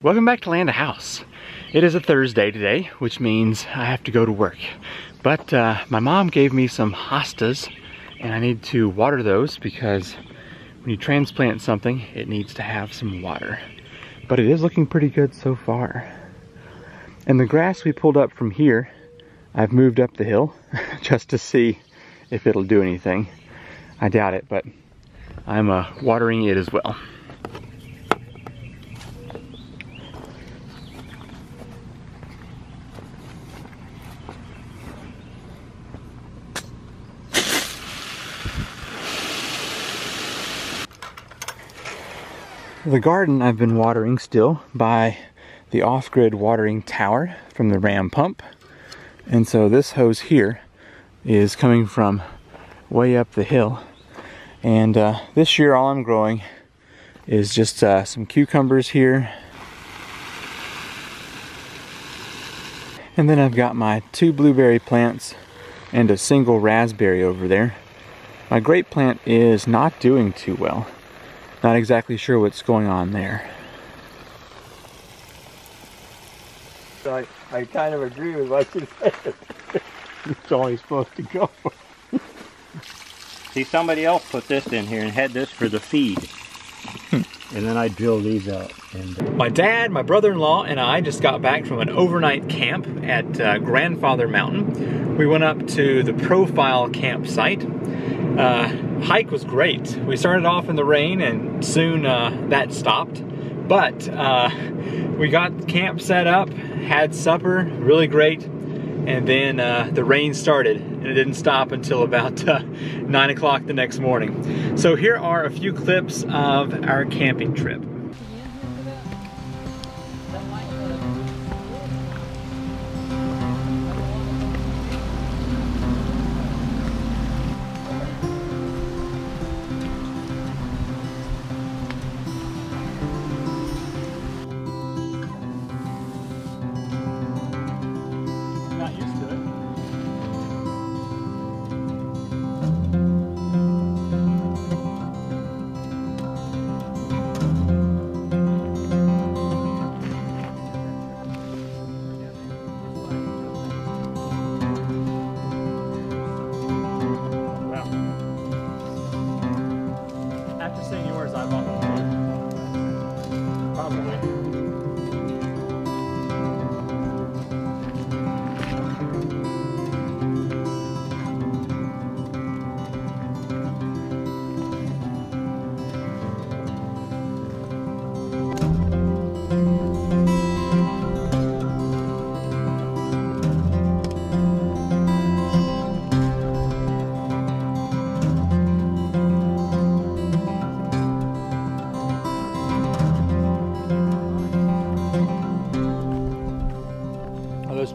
Welcome back to Land of House. It is a Thursday today, which means I have to go to work. But my mom gave me some hostas and I need to water those because when you transplant something, it needs to have some water. But it is looking pretty good so far. And the grass we pulled up from here, I've moved up the hill just to see if it'll do anything. I doubt it, but I'm watering it as well. The garden I've been watering still by the off-grid watering tower from the Ram pump. And so this hose here is coming from way up the hill. And this year all I'm growing is just some cucumbers here. And then I've got my 2 blueberry plants and a single raspberry over there. My grape plant is not doing too well. Not exactly sure what's going on there. I kind of agree with what you said. It's always supposed to go. See, somebody else put this in here and had this for the feed. And then I drill these out. And my dad, my brother-in-law, and I just got back from an overnight camp at Grandfather Mountain. We went up to the Profile campsite. Hike was great. We started off in the rain and soon that stopped. But we got the camp set up, had supper, really great. And then the rain started and it didn't stop until about 9 o'clock the next morning. So here are a few clips of our camping trip.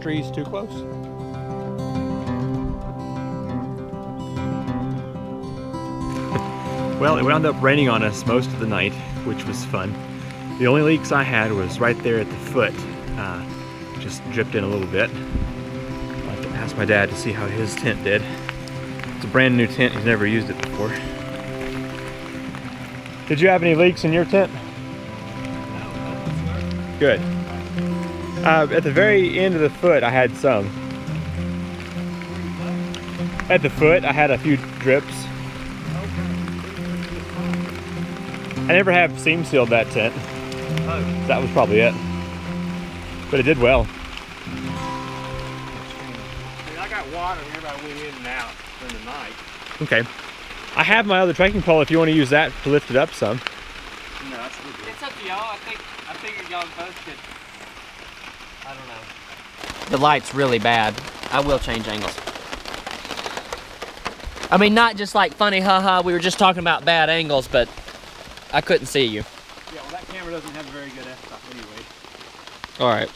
Trees too close. Well, it wound up raining on us most of the night, which was fun. The only leaks I had was right there at the foot. Just dripped in a little bit. I'll have to ask my dad to see how his tent did. It's a brand new tent, he's never used it before. Did you have any leaks in your tent? No. Good. At the very end of the foot, I had some. At the foot, I had a few drips. I never have seam sealed that tent. So that was probably it. But it did well. I got water here, but I went in and out during the night. Okay. I have my other trekking pole if you want to use that to lift it up some. No, that's good. It's up to y'all. I figured y'all both could. I don't know. The light's really bad. I will change angles. I mean, not just like funny, haha, we were just talking about bad angles, but I couldn't see you. Yeah, well, that camera doesn't have a very good f-stop anyway. All right.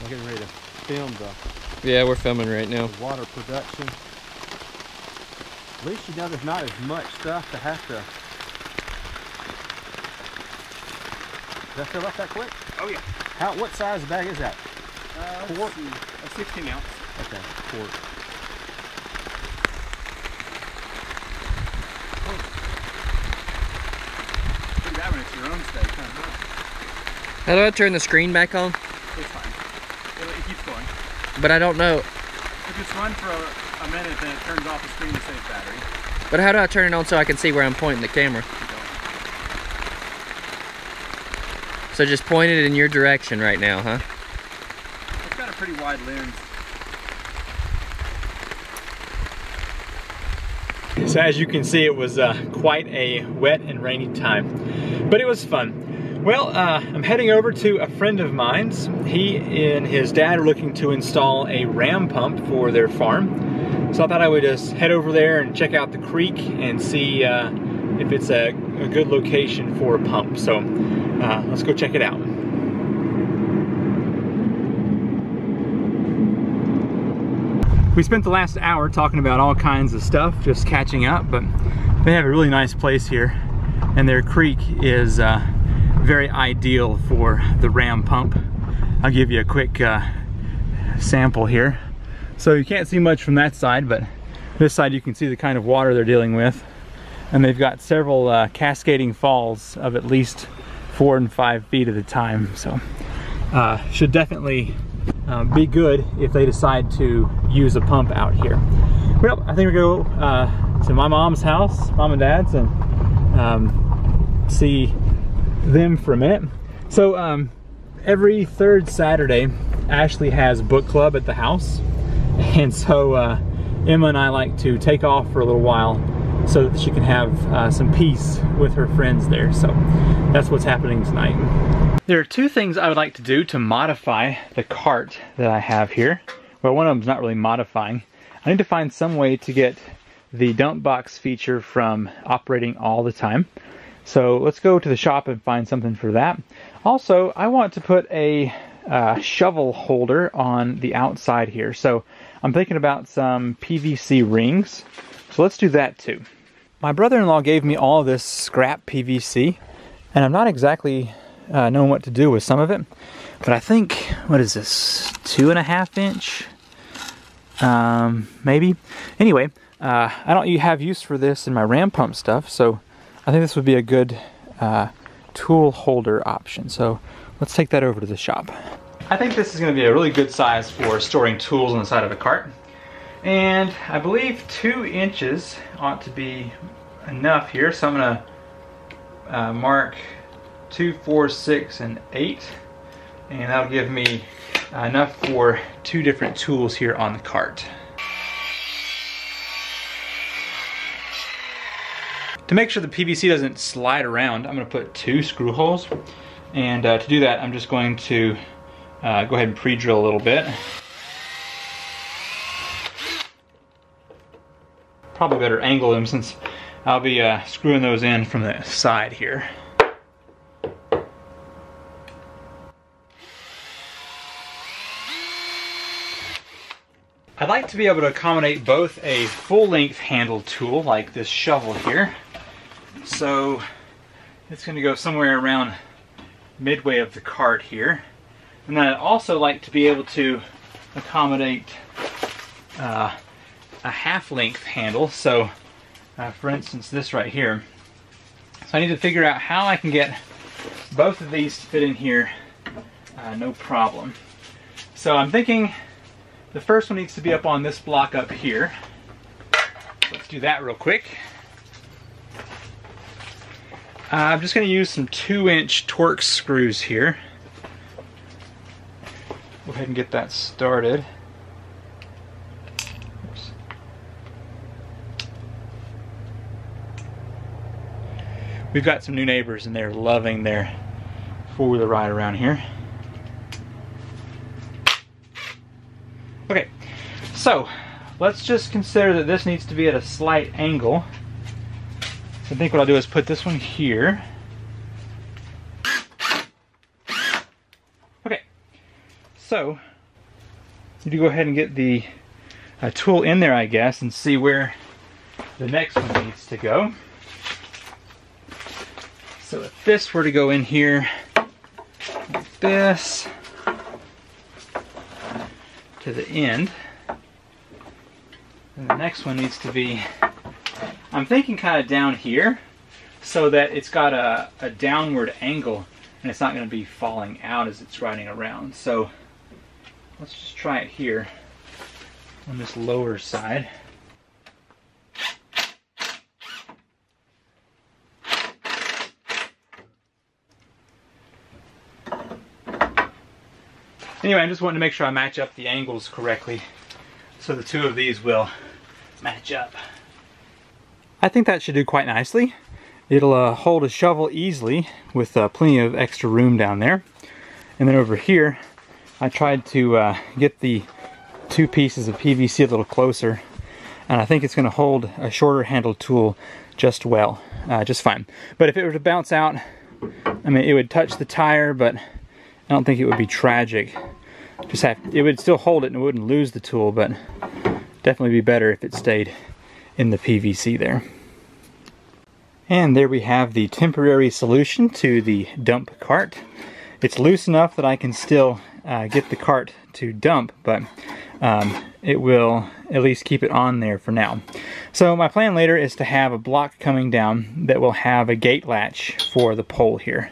We're getting ready to film the Yeah, we're filming right now. water production. At least you know there's not as much stuff to have to. Does that fill up that quick? Oh yeah. What size bag is that? Quart? A 16 ounce. Okay, quart. going steady. How do I turn the screen back on? It's fine. It keeps going. But I don't know. If it's run for a minute, then it turns off the screen to save battery. But how do I turn it on so I can see where I'm pointing the camera? So just point it in your direction right now, huh? It's got a pretty wide lens. So as you can see, it was quite a wet and rainy time, but it was fun. Well, I'm heading over to a friend of mine's. He and his dad are looking to install a ram pump for their farm. So I thought I would just head over there and check out the creek and see if it's a good location for a pump. So let's go check it out. We spent the last hour talking about all kinds of stuff, just catching up, but they have a really nice place here, and their creek is very ideal for the ram pump. I'll give you a quick sample here. So you can't see much from that side, but this side you can see the kind of water they're dealing with, and they've got several cascading falls of at least 4 and 5 feet at a time, so should definitely be good if they decide to use a pump out here. Well, I think we go to my mom's house, mom and dad's, and see them for a minute. So every third Saturday, Ashley has book club at the house, and so Emma and I like to take off for a little while so that she can have some peace with her friends there. So that's what's happening tonight. There are two things I would like to do to modify the cart that I have here. Well, one of them is not really modifying. I need to find some way to get the dump box feature from operating all the time. So let's go to the shop and find something for that. Also, I want to put a shovel holder on the outside here. So I'm thinking about some PVC rings. So let's do that too. My brother-in-law gave me all this scrap PVC, and I'm not exactly knowing what to do with some of it, but I think, what is this, 2.5 inch, maybe? Anyway, I don't have use for this in my ram pump stuff, so I think this would be a good tool holder option. So let's take that over to the shop. I think this is going to be a really good size for storing tools on the side of a cart, and I believe 2 inches ought to be enough here, so I'm going to mark 2, 4, 6, and 8, and that'll give me enough for 2 different tools here on the cart. To make sure the PVC doesn't slide around, I'm going to put 2 screw holes, and to do that I'm just going to go ahead and pre-drill a little bit. Probably better angle them since I'll be screwing those in from the side here. I'd like to be able to accommodate both a full-length handled tool like this shovel here. So it's going to go somewhere around midway of the cart here. And then I'd also like to be able to accommodate a half-length handle. So for instance, this right here. So I need to figure out how I can get both of these to fit in here no problem. So I'm thinking the first one needs to be up on this block up here. Let's do that real quick. I'm just going to use some 2-inch Torx screws here. Go ahead and get that started. Oops. We've got some new neighbors and they're loving their four-wheeler ride around here. Okay, so let's just consider that this needs to be at a slight angle. So I think what I'll do is put this one here. Okay, so you need to go ahead and get the tool in there, I guess, and see where the next one needs to go. So if this were to go in here like this, to the end, and the next one needs to be, I'm thinking kind of down here. so that it's got a downward angle and it's not going to be falling out as it's riding around. So let's just try it here on this lower side. Anyway, I just wanted to make sure I match up the angles correctly so the two of these will match up. I think that should do quite nicely. It'll hold a shovel easily with plenty of extra room down there. And then over here, I tried to get the two pieces of PVC a little closer, and I think it's going to hold a shorter handled tool just well, just fine. But if it were to bounce out, I mean, it would touch the tire, but I don't think it would be tragic. It would still hold it and it wouldn't lose the tool, but definitely be better if it stayed in the PVC there. And there we have the temporary solution to the dump cart. It's loose enough that I can still get the cart to dump, but it will at least keep it on there for now. So my plan later is to have a block coming down that will have a gate latch for the pole here,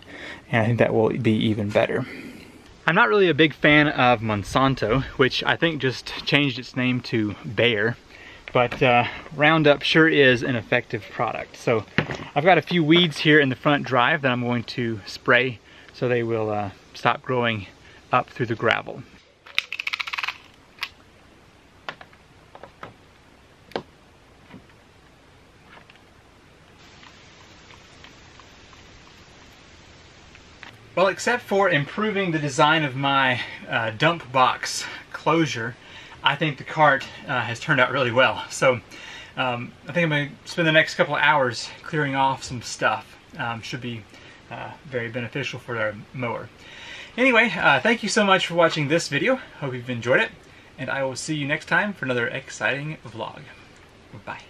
and I think that will be even better. I'm not really a big fan of Monsanto, which I think just changed its name to Bayer, but Roundup sure is an effective product. So I've got a few weeds here in the front drive that I'm going to spray so they will stop growing up through the gravel. Well, except for improving the design of my dump box closure, I think the cart has turned out really well. So I think I'm going to spend the next couple of hours clearing off some stuff. Should be very beneficial for our mower. Anyway, thank you so much for watching this video. Hope you've enjoyed it, and I will see you next time for another exciting vlog. Bye.